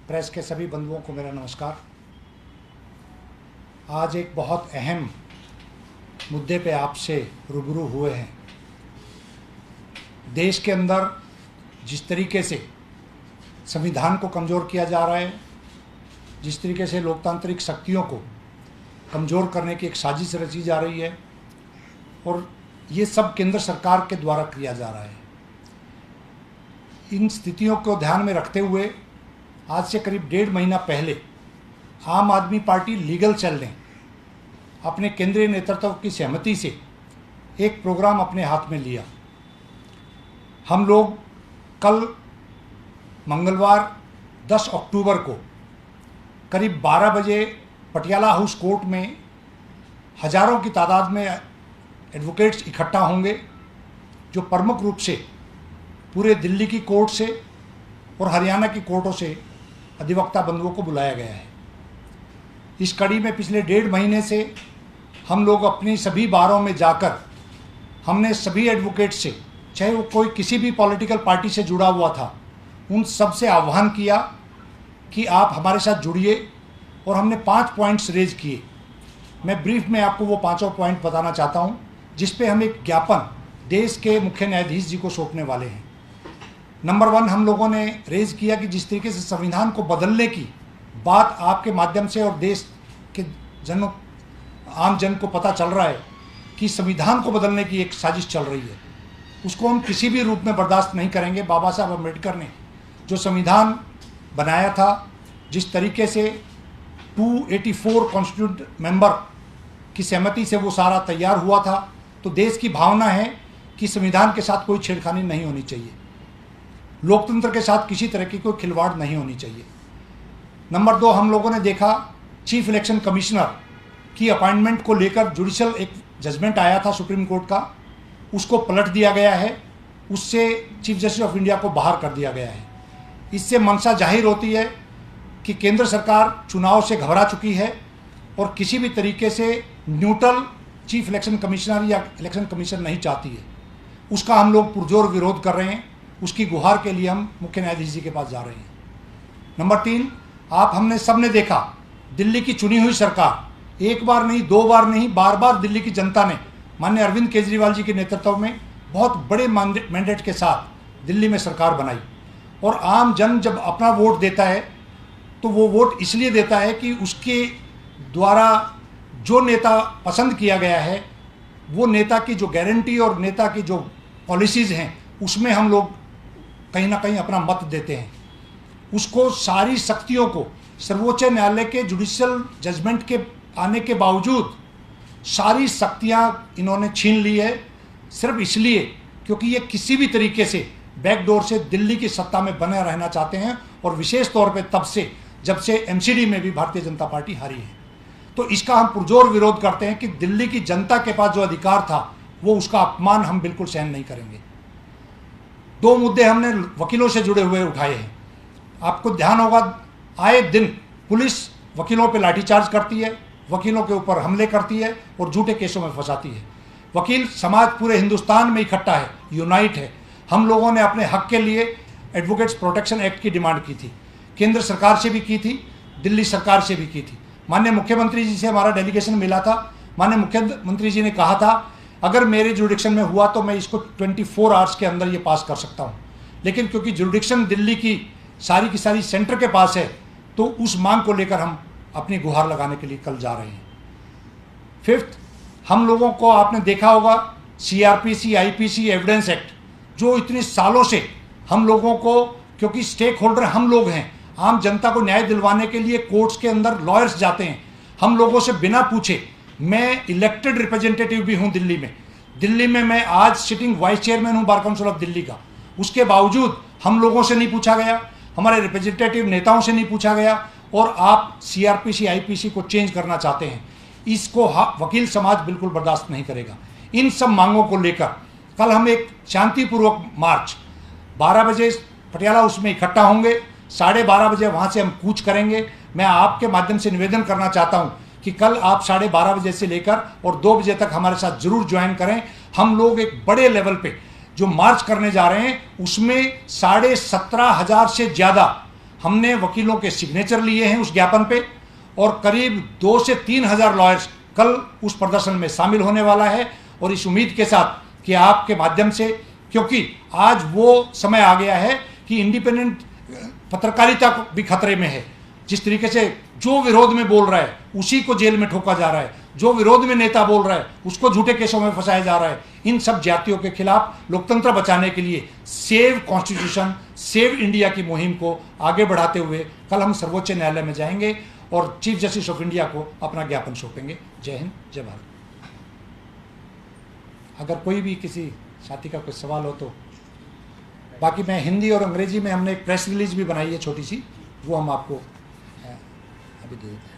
Press के सभी बंधुओं को मेरा नमस्कार। आज एक बहुत अहम मुद्दे पे आपसे रूबरू हुए हैं। देश के अंदर जिस तरीके से संविधान को कमज़ोर किया जा रहा है, जिस तरीके से लोकतांत्रिक शक्तियों को कमज़ोर करने की एक साजिश रची जा रही है और ये सब केंद्र सरकार के द्वारा किया जा रहा है। इन स्थितियों को ध्यान में रखते हुए आज से करीब 1.5 महीना पहले आम आदमी पार्टी लीगल सेल ने अपने केंद्रीय नेतृत्व की सहमति से एक प्रोग्राम अपने हाथ में लिया। हम लोग कल मंगलवार 10 अक्टूबर को करीब 12 बजे पटियाला हाउस कोर्ट में हजारों की तादाद में एडवोकेट्स इकट्ठा होंगे, जो प्रमुख रूप से पूरे दिल्ली की कोर्ट से और हरियाणा की कोर्टों से अधिवक्ता बंधुओं को बुलाया गया है। इस कड़ी में पिछले 1.5 महीने से हम लोग अपनी सभी बारों में जाकर हमने सभी एडवोकेट से, चाहे वो कोई किसी भी पॉलिटिकल पार्टी से जुड़ा हुआ था, उन सब से आह्वान किया कि आप हमारे साथ जुड़िए और हमने 5 पॉइंट्स रेज किए। मैं ब्रीफ में आपको वो 5 पॉइंट बताना चाहता हूँ, जिस पे हम एक ज्ञापन देश के मुख्य न्यायाधीश जी को सौंपने वाले हैं। नंबर 1, हम लोगों ने रेज किया कि जिस तरीके से संविधान को बदलने की बात आपके माध्यम से और देश के आम जन को पता चल रहा है कि संविधान को बदलने की एक साजिश चल रही है, उसको हम किसी भी रूप में बर्दाश्त नहीं करेंगे। बाबा साहब अम्बेडकर ने जो संविधान बनाया था, जिस तरीके से 284 कॉन्स्टिट्यूंट मेंबर की सहमति से वो सारा तैयार हुआ था, तो देश की भावना है कि संविधान के साथ कोई छेड़खानी नहीं होनी चाहिए, लोकतंत्र के साथ किसी तरह की कोई खिलवाड़ नहीं होनी चाहिए। नंबर 2, हम लोगों ने देखा चीफ इलेक्शन कमिश्नर की अपॉइंटमेंट को लेकर जुडिशियल एक जजमेंट आया था सुप्रीम कोर्ट का, उसको पलट दिया गया है, उससे चीफ जस्टिस ऑफ इंडिया को बाहर कर दिया गया है। इससे मंशा जाहिर होती है कि केंद्र सरकार चुनाव से घबरा चुकी है और किसी भी तरीके से न्यूट्रल चीफ इलेक्शन कमिश्नर या इलेक्शन कमीशन नहीं चाहती है। उसका हम लोग पुरजोर विरोध कर रहे हैं। उसकी गुहार के लिए हम मुख्य न्यायाधीश जी के पास जा रहे हैं। नंबर 3, हमने सबने देखा दिल्ली की चुनी हुई सरकार एक बार नहीं, 2 बार नहीं, बार दिल्ली की जनता ने माननीय अरविंद केजरीवाल जी के नेतृत्व में बहुत बड़े मैंडेट के साथ दिल्ली में सरकार बनाई। और आम जन जब अपना वोट देता है तो वो वोट इसलिए देता है कि उसके द्वारा जो नेता पसंद किया गया है, वो नेता की जो गारंटी और नेता की जो पॉलिसीज़ हैं, उसमें हम लोग कहीं ना कहीं अपना मत देते हैं। उसको सारी शक्तियों को सर्वोच्च न्यायालय के जुडिशियल जजमेंट के आने के बावजूद सारी शक्तियां इन्होंने छीन ली है, सिर्फ इसलिए क्योंकि ये किसी भी तरीके से बैकडोर से दिल्ली की सत्ता में बने रहना चाहते हैं, और विशेष तौर पे तब से जब से एमसीडी में भी भारतीय जनता पार्टी हारी है। तो इसका हम पुरजोर विरोध करते हैं कि दिल्ली की जनता के पास जो अधिकार था, वो उसका अपमान हम बिल्कुल सहन नहीं करेंगे। 2 मुद्दे हमने वकीलों से जुड़े हुए उठाए हैं। आपको ध्यान होगा, आए दिन पुलिस वकीलों पे लाठीचार्ज करती है, वकीलों के ऊपर हमले करती है और झूठे केसों में फंसाती है। वकील समाज पूरे हिंदुस्तान में इकट्ठा है, यूनाइट है। हम लोगों ने अपने हक के लिए एडवोकेट्स प्रोटेक्शन एक्ट की डिमांड की थी, केंद्र सरकार से भी की थी, दिल्ली सरकार से भी की थी। माननीय मुख्यमंत्री जी से हमारा डेलीगेशन मिला था। माननीय मुख्यमंत्री जी ने कहा था, अगर मेरे जुरिडिक्शन में हुआ तो मैं इसको 24 आवर्स के अंदर ये पास कर सकता हूँ, लेकिन क्योंकि जुरिडिक्शन दिल्ली की सारी सेंटर के पास है, तो उस मांग को लेकर हम अपनी गुहार लगाने के लिए कल जा रहे हैं। 5th, हम लोगों को आपने देखा होगा CRPC, IPC, एविडेंस एक्ट, जो इतने सालों से हम लोगों को, क्योंकि स्टेक होल्डर हम लोग हैं, आम जनता को न्याय दिलवाने के लिए कोर्ट्स के अंदर लॉयर्स जाते हैं, हम लोगों से बिना पूछे। मैं इलेक्टेड रिप्रेजेंटेटिव भी हूं दिल्ली में मैं आज सिटिंग वाइस चेयरमैन हूं बार काउंसिल ऑफ दिल्ली का। उसके बावजूद हम लोगों से नहीं पूछा गया, हमारे रिप्रेजेंटेटिव नेताओं से नहीं पूछा गया, और आप CRPC, IPC को चेंज करना चाहते हैं। इसको वकील समाज बिल्कुल बर्दाश्त नहीं करेगा। इन सब मांगों को लेकर कल हम एक शांतिपूर्वक मार्च 12 बजे पटियाला हाउस में इकट्ठा होंगे, 12:30 बजे वहाँ से हम कूच करेंगे। मैं आपके माध्यम से निवेदन करना चाहता हूँ कि कल आप 12:30 बजे से लेकर और 2 बजे तक हमारे साथ जरूर ज्वाइन करें। हम लोग एक बड़े लेवल पे जो मार्च करने जा रहे हैं, उसमें 17,500 से ज़्यादा हमने वकीलों के सिग्नेचर लिए हैं उस ज्ञापन पे, और करीब 2 से 3 हज़ार लॉयर्स कल उस प्रदर्शन में शामिल होने वाला है। और इस उम्मीद के साथ कि आपके माध्यम से, क्योंकि आज वो समय आ गया है कि इंडिपेंडेंट पत्रकारिता भी खतरे में है। जिस तरीके से जो विरोध में बोल रहा है उसी को जेल में ठोका जा रहा है, जो विरोध में नेता बोल रहा है उसको झूठे केसों में फंसाया जा रहा है। इन सब जातियों के खिलाफ लोकतंत्र बचाने के लिए सेव कॉन्स्टिट्यूशन, सेव इंडिया की मुहिम को आगे बढ़ाते हुए कल हम सर्वोच्च न्यायालय में जाएंगे और चीफ जस्टिस ऑफ इंडिया को अपना ज्ञापन सौंपेंगे। जय हिंद, जय भारत। अगर कोई भी किसी साथी का कोई सवाल हो तो, बाकी मैं हिंदी और अंग्रेजी में हमने एक प्रेस रिलीज भी बनाई है छोटी सी, वो हम आपको अभी दे देते हैं।